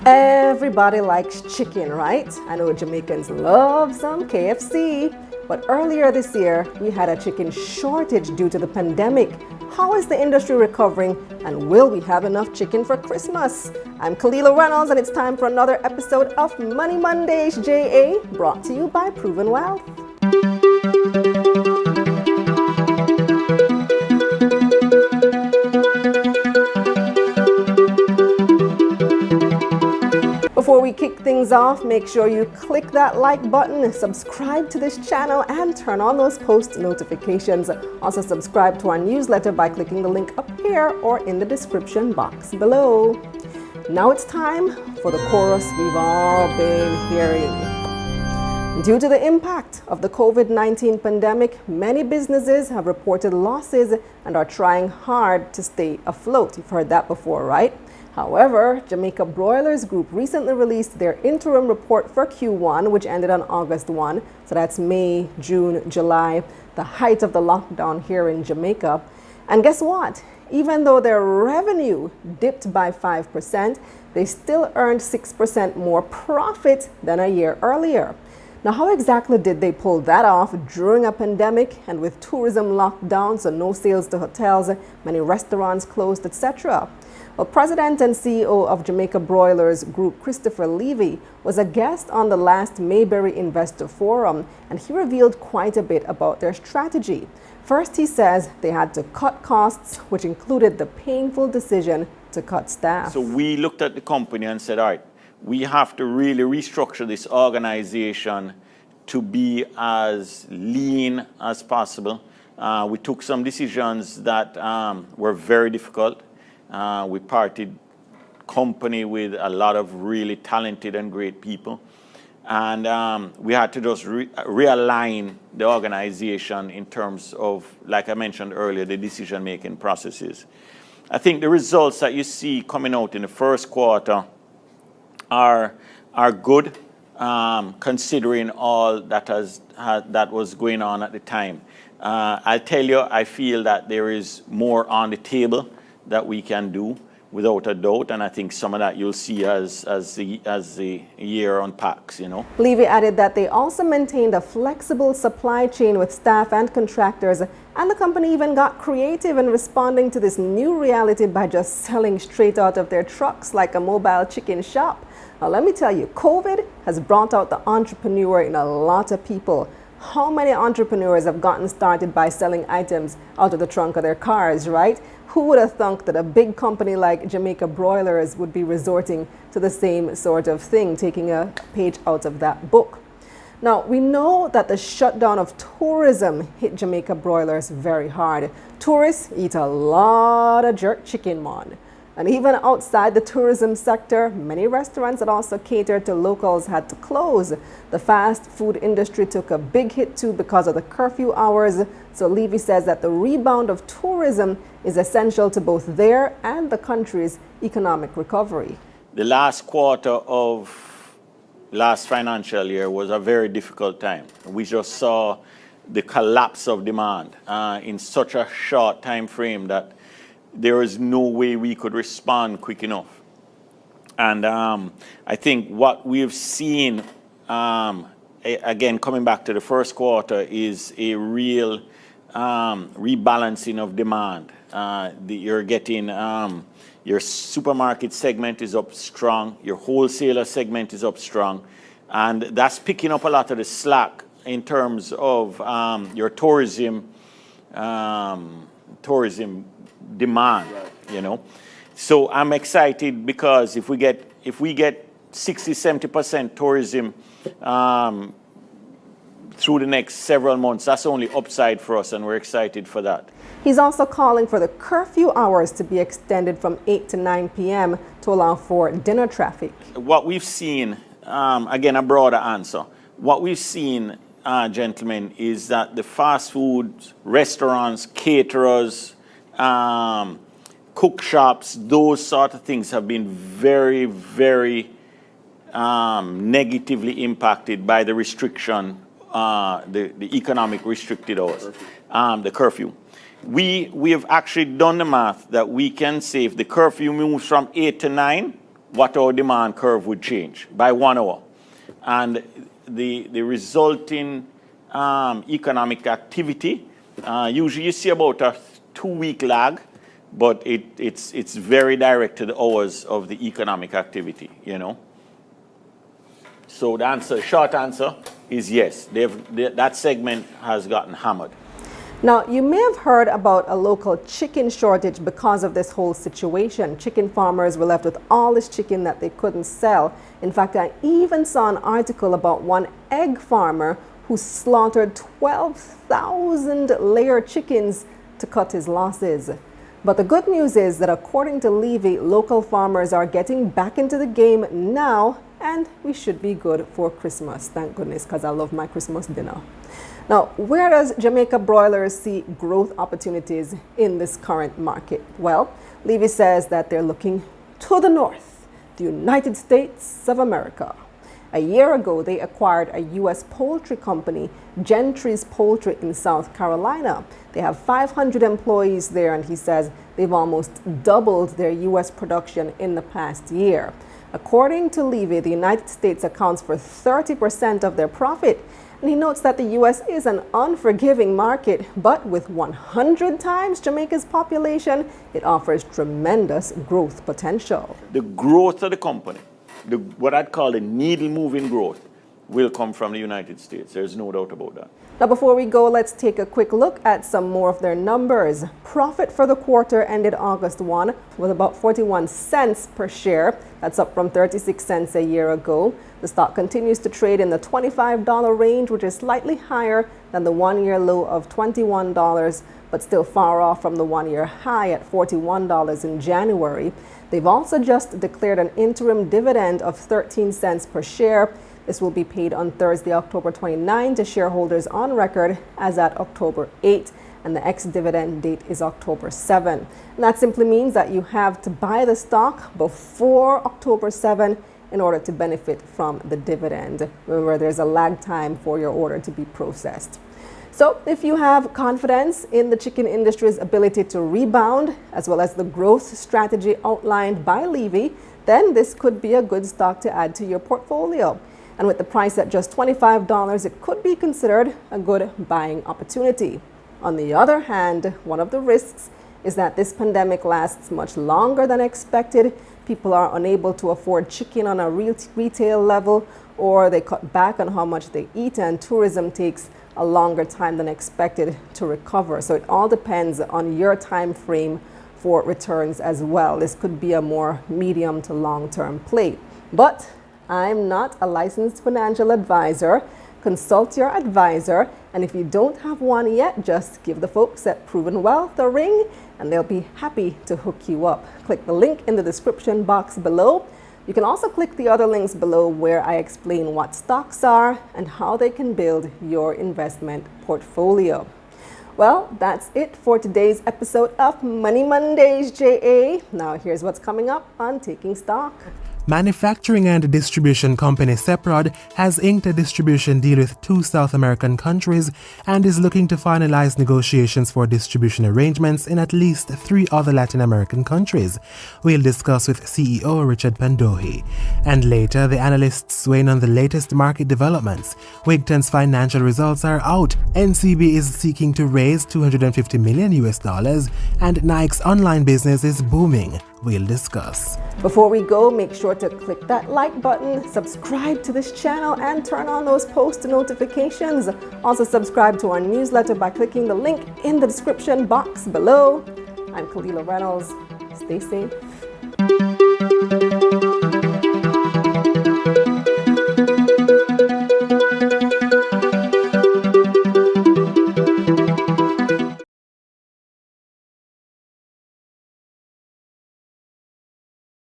Everybody likes chicken, right? I know Jamaicans love some KFC. But earlier this year, we had a chicken shortage due to the pandemic. How is the industry recovering, and will we have enough chicken for Christmas? I'm Kalilah Reynolds, and it's time for another episode of Money Mondays JA, brought to you by Proven Wealth. Before we kick things off, make sure you click that like button, subscribe to this channel, and turn on those post notifications. Also subscribe to our newsletter by clicking the link up here or in the description box below. Now it's time for the chorus we've all been hearing. Due to the impact of the COVID-19 pandemic, many businesses have reported losses and are trying hard to stay afloat. You've heard that before, right? However, Jamaica Broilers Group recently released their interim report for Q1, which ended on August 1. So that's May, June, July, the height of the lockdown here in Jamaica. And guess what? Even though their revenue dipped by 5%, they still earned 6% more profit than a year earlier. Now, how exactly did they pull that off during a pandemic and with tourism locked down, so no sales to hotels, many restaurants closed, etc.? Well, President and CEO of Jamaica Broilers Group, Christopher Levy, was a guest on the last Mayberry Investor Forum, and he revealed quite a bit about their strategy. First, he says they had to cut costs, which included the painful decision to cut staff. So we looked at the company and said, all right, we have to really restructure this organization to be as lean as possible. We took some decisions that were very difficult. We parted company with a lot of really talented and great people. And we had to just realign the organization in terms of, like I mentioned earlier, the decision-making processes. I think the results that you see coming out in the first quarter are good, considering all that was going on at the time. I'll tell you, I feel that there is more on the table that we can do, without a doubt, and I think some of that you'll see as the year unpacks, Levy added that they also maintained a flexible supply chain with staff and contractors, and the company even got creative in responding to this new reality by just selling straight out of their trucks like a mobile chicken shop. Now, let me tell you, COVID has brought out the entrepreneur in a lot of people. How many entrepreneurs have gotten started by selling items out of the trunk of their cars, right? Who would have thunk that a big company like Jamaica Broilers would be resorting to the same sort of thing, taking a page out of that book? Now, we know that the shutdown of tourism hit Jamaica Broilers very hard. Tourists eat a lot of jerk chicken, man. And even outside the tourism sector, many restaurants that also cater to locals had to close. The fast food industry took a big hit too because of the curfew hours. So Levy says that the rebound of tourism is essential to both their and the country's economic recovery. The last quarter of last financial year was a very difficult time. We just saw the collapse of demand in such a short time frame that there is no way we could respond quick enough. And I think what we've seen, again, coming back to the first quarter, is a real rebalancing of demand. You're getting your supermarket segment is up strong, your wholesaler segment is up strong, and that's picking up a lot of the slack in terms of your tourism demand, So I'm excited because if we get 60-70% tourism through the next several months, that's only upside for us, and we're excited for that. He's also calling for the curfew hours to be extended from 8 to 9 p.m. to allow for dinner traffic. What we've seen, again, a broader answer. What we've seen, gentlemen, is that the fast food restaurants, caterers, cook shops, those sort of things have been very, very negatively impacted by the restriction, the economic restricted hours, the curfew. We have actually done the math that we can say if the curfew moves from 8 to 9, what our demand curve would change by 1 hour. And the resulting economic activity, usually you see about a 2-week lag, but it's very direct to the hours of the economic activity, So the answer, short answer, is yes. That segment has gotten hammered. Now, you may have heard about a local chicken shortage because of this whole situation. Chicken farmers were left with all this chicken that they couldn't sell. In fact, I even saw an article about one egg farmer who slaughtered 12,000 layer chickens to cut his losses. But the good news is that according to Levy, local farmers are getting back into the game now, and we should be good for Christmas. Thank goodness, because I love my Christmas dinner. Now, where does Jamaica Broilers see growth opportunities in this current market? Well, Levy says that they're looking to the north, the United States of America. A year ago, they acquired a U.S. poultry company, Gentry's Poultry in South Carolina. They have 500 employees there, and he says they've almost doubled their U.S. production in the past year. According to Levy, the United States accounts for 30% of their profit. And he notes that the U.S. is an unforgiving market, but with 100 times Jamaica's population, it offers tremendous growth potential. The growth of the company, what I'd call the needle-moving growth, will come from the United States. There's no doubt about that. Now, before we go, let's take a quick look at some more of their numbers. Profit for the quarter ended August 1 with about 41 cents per share. That's up from 36 cents a year ago. The stock continues to trade in the $25 range, which is slightly higher than the one-year low of $21, but still far off from the one-year high at $41 in January. They've also just declared an interim dividend of 13 cents per share. This will be paid on Thursday, October 29 to shareholders on record as at October 8, and the ex-dividend date is October 7. And that simply means that you have to buy the stock before October 7 in order to benefit from the dividend. Remember, there's a lag time for your order to be processed. So if you have confidence in the chicken industry's ability to rebound, as well as the growth strategy outlined by Levy, then this could be a good stock to add to your portfolio. And with the price at just $25, it could be considered a good buying opportunity. On the other hand, one of the risks is that this pandemic lasts much longer than expected. People are unable to afford chicken on a retail level, or they cut back on how much they eat, and tourism takes a longer time than expected to recover. So it all depends on your time frame for returns as well. This could be a more medium to long-term play. But I'm not a licensed financial advisor. Consult your advisor, and if you don't have one yet, just give the folks at Proven Wealth a ring and they'll be happy to hook you up. Click the link in the description box below. You can also click the other links below where I explain what stocks are and how they can build your investment portfolio. Well, that's it for today's episode of Money Mondays, JA. Now here's what's coming up on Taking Stock. Manufacturing and distribution company Seprod has inked a distribution deal with 2 South American countries and is looking to finalize negotiations for distribution arrangements in at least 3 other Latin American countries. We'll discuss with CEO Richard Pandohi. And later, the analysts weigh in on the latest market developments. Wigton's financial results are out. NCB is seeking to raise $250 million and Nike's online business is booming. We'll discuss. Before we go, make sure to click that like button, subscribe to this channel, and turn on those post notifications. Also subscribe to our newsletter by clicking the link in the description box below. I'm Kalilah Reynolds. Stay safe.